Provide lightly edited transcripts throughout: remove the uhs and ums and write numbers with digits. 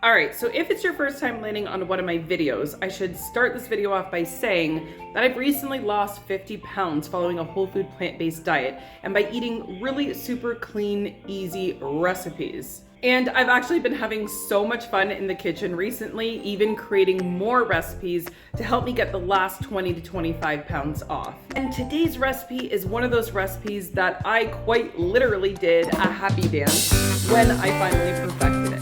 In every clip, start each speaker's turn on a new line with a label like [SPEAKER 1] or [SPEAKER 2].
[SPEAKER 1] All right, so if it's your first time landing on one of my videos, I should start this video off by saying that I've recently lost 50 pounds following a whole food plant-based diet and by eating really super clean, easy recipes. And I've actually been having so much fun in the kitchen recently, even creating more recipes to help me get the last 20 to 25 pounds off. And today's recipe is one of those recipes that I quite literally did a happy dance when I finally perfected it.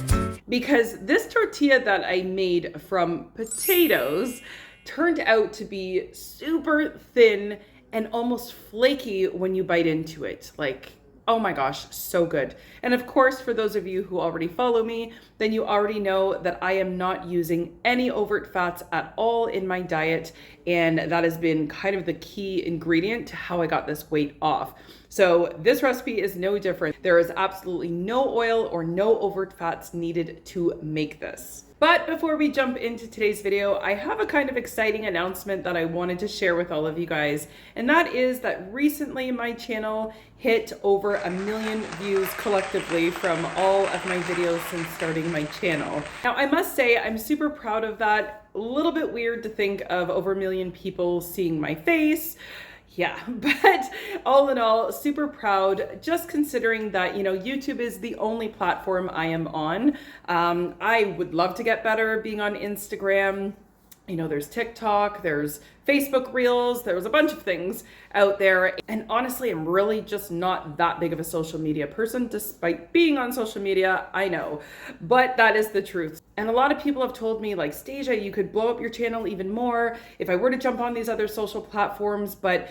[SPEAKER 1] Because this tortilla that I made from potatoes turned out to be super thin and almost flaky when you bite into it. Like, oh my gosh, so good. And of course, for those of you who already follow me, then you already know that I am not using any overt fats at all in my diet. And that has been kind of the key ingredient to how I got this weight off. So this recipe is no different. There is absolutely no oil or no overt fats needed to make this. But before we jump into today's video, I have a kind of exciting announcement that I wanted to share with all of you guys. And that is that recently my channel hit over 1 million views collectively from all of my videos since starting my channel. Now, I must say I'm super proud of that. A little bit weird to think of over 1 million people seeing my face. Yeah, but all in all, super proud, just considering that, YouTube is the only platform I am on. I would love to get better being on Instagram. There's TikTok, there's Facebook Reels, there's a bunch of things out there. And honestly, I'm really just not that big of a social media person, despite being on social media, I know. But that is the truth. And a lot of people have told me, like, Stasia, you could blow up your channel even more if I were to jump on these other social platforms, but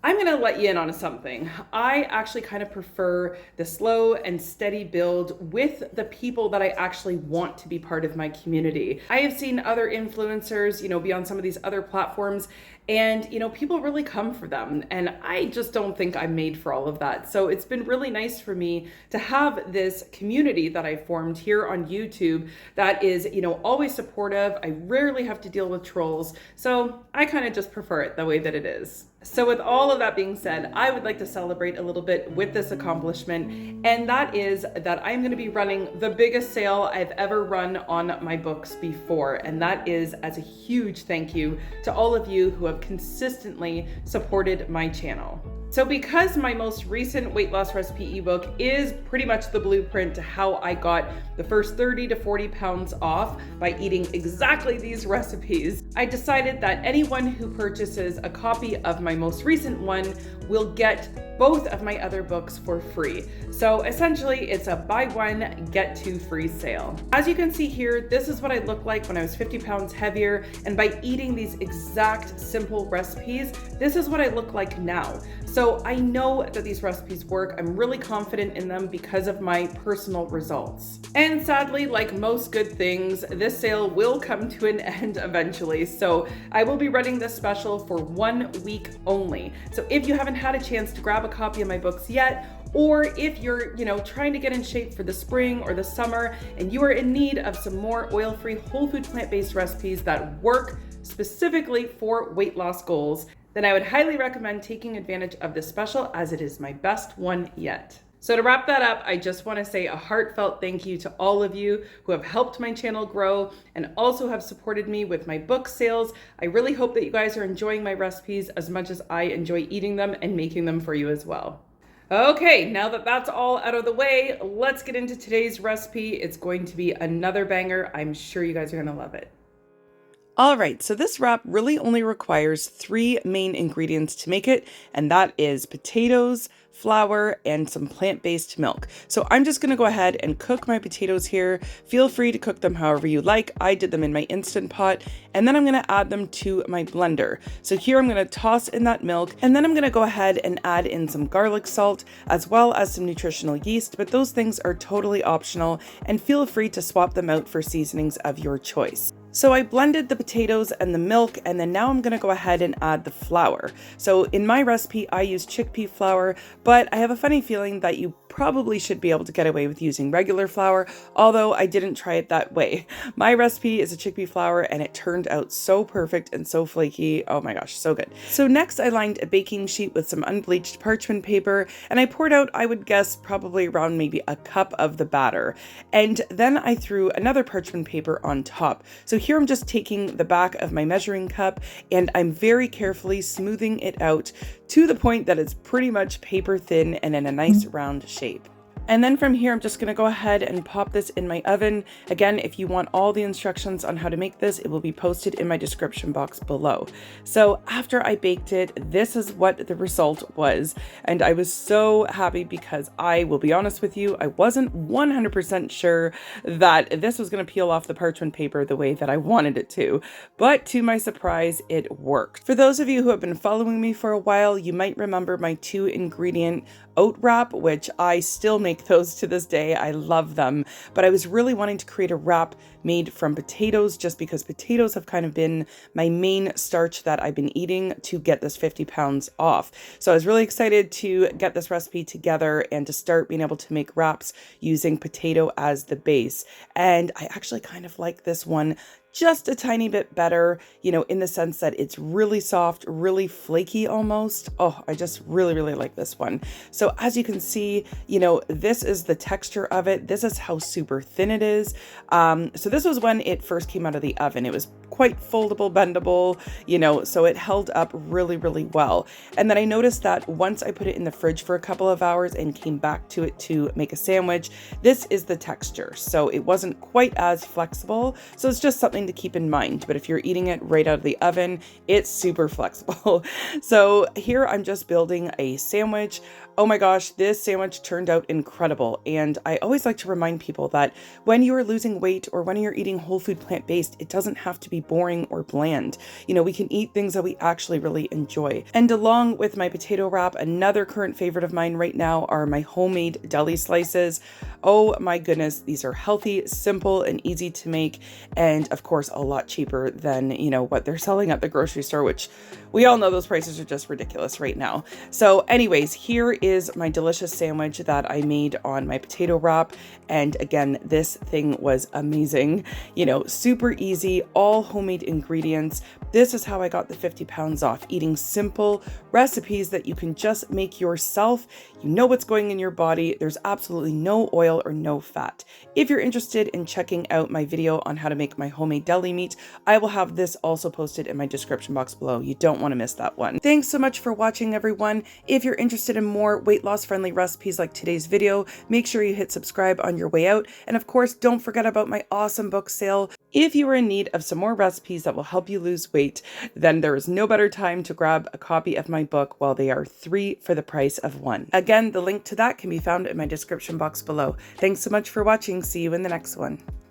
[SPEAKER 1] I'm gonna let you in on something. I actually kind of prefer the slow and steady build with the people that I actually want to be part of my community. I have seen other influencers, be on some of these other platforms, and people really come for them. And I just don't think I'm made for all of that. So it's been really nice for me to have this community that I formed here on YouTube that is, always supportive. I rarely have to deal with trolls. So I kind of just prefer it the way that it is. So with all of that being said, I would like to celebrate a little bit with this accomplishment, and that is that I'm going to be running the biggest sale I've ever run on my books before, and that is as a huge thank you to all of you who have consistently supported my channel. So because my most recent weight loss recipe ebook is pretty much the blueprint to how I got the first 30 to 40 pounds off by eating exactly these recipes, I decided that anyone who purchases a copy of my most recent one will get both of my other books for free. So essentially it's a buy one, get two free sale. As you can see here, this is what I looked like when I was 50 pounds heavier. And by eating these exact simple recipes, this is what I look like now. So I know that these recipes work. I'm really confident in them because of my personal results. And sadly, like most good things, this sale will come to an end eventually. So I will be running this special for 1 week only. So if you haven't had a chance to grab a copy of my books yet, or if you're, trying to get in shape for the spring or the summer and you are in need of some more oil-free, whole food, plant-based recipes that work specifically for weight loss goals, then I would highly recommend taking advantage of this special as it is my best one yet. So to wrap that up, I just want to say a heartfelt thank you to all of you who have helped my channel grow and also have supported me with my book sales. I really hope that you guys are enjoying my recipes as much as I enjoy eating them and making them for you as well. Okay, now that that's all out of the way, let's get into today's recipe. It's going to be another banger. I'm sure you guys are going to love it. All right, so this wrap really only requires 3 main ingredients to make it, and that is potatoes, flour, and some plant-based milk. So I'm just gonna go ahead and cook my potatoes here. Feel free to cook them however you like. I did them in my Instapot, and then I'm gonna add them to my blender. So here I'm gonna toss in that milk, and then I'm gonna go ahead and add in some garlic salt, as well as some nutritional yeast, but those things are totally optional, and feel free to swap them out for seasonings of your choice. So I blended the potatoes and the milk, and then now I'm gonna go ahead and add the flour. So in my recipe, I use chickpea flour, but I have a funny feeling that you probably should be able to get away with using regular flour, although I didn't try it that way. My recipe is a chickpea flour and it turned out so perfect and so flaky. Oh my gosh, so good. So next I lined a baking sheet with some unbleached parchment paper and I poured out, I would guess, probably around maybe a cup of the batter. And then I threw another parchment paper on top. So here I'm just taking the back of my measuring cup and I'm very carefully smoothing it out to the point that it's pretty much paper thin and in a nice round shape. And then from here, I'm just going to go ahead and pop this in my oven. Again, if you want all the instructions on how to make this, it will be posted in my description box below. So after I baked it, this is what the result was. And I was so happy because I will be honest with you, I wasn't 100% sure that this was going to peel off the parchment paper the way that I wanted it to. But to my surprise, it worked. For those of you who have been following me for a while, you might remember my 2-ingredient oat wrap, which I still make those to this day. I love them, but I was really wanting to create a wrap made from potatoes just because potatoes have kind of been my main starch that I've been eating to get this 50 pounds off. So I was really excited to get this recipe together and to start being able to make wraps using potato as the base. And I actually kind of like this one just a tiny bit better, you know, in the sense that it's really soft, really flaky almost. Oh, I just really like this one. So as you can see, you know, this is the texture of it. This is how super thin it is. So this was when it first came out of the oven. It was quite foldable, bendable, you know, so it held up really well. And then I noticed that once I put it in the fridge for a couple of hours and came back to it to make a sandwich, this is the texture. So it wasn't quite as flexible. So it's just something to keep in mind. But if you're eating it right out of the oven, it's super flexible. So here I'm just building a sandwich. Oh my gosh, this sandwich turned out incredible. And I always like to remind people that when you are losing weight or when you're eating whole food plant-based, it doesn't have to be boring or bland. You know, we can eat things that we actually really enjoy. And along with my potato wrap, another current favorite of mine right now are my homemade deli slices. Oh my goodness, these are healthy, simple, and easy to make. And of course, a lot cheaper than, you know, what they're selling at the grocery store, which we all know those prices are just ridiculous right now. So anyways, here is my delicious sandwich that I made on my potato wrap. And again, this thing was amazing. You know, super easy, all homemade ingredients. This is how I got the 50 pounds off, eating simple recipes that you can just make yourself. You know what's going in your body. There's absolutely no oil or no fat. If you're interested in checking out my video on how to make my homemade deli meat, I will have this also posted in my description box below. You don't want to miss that one. Thanks so much for watching, everyone. If you're interested in more weight loss friendly recipes like today's video, make sure you hit subscribe on your way out. And of course, don't forget about my awesome book sale. If you are in need of some more recipes that will help you lose weight, then there is no better time to grab a copy of my book while they are 3 for the price of 1. Again, the link to that can be found in my description box below. Thanks so much for watching. See you in the next one.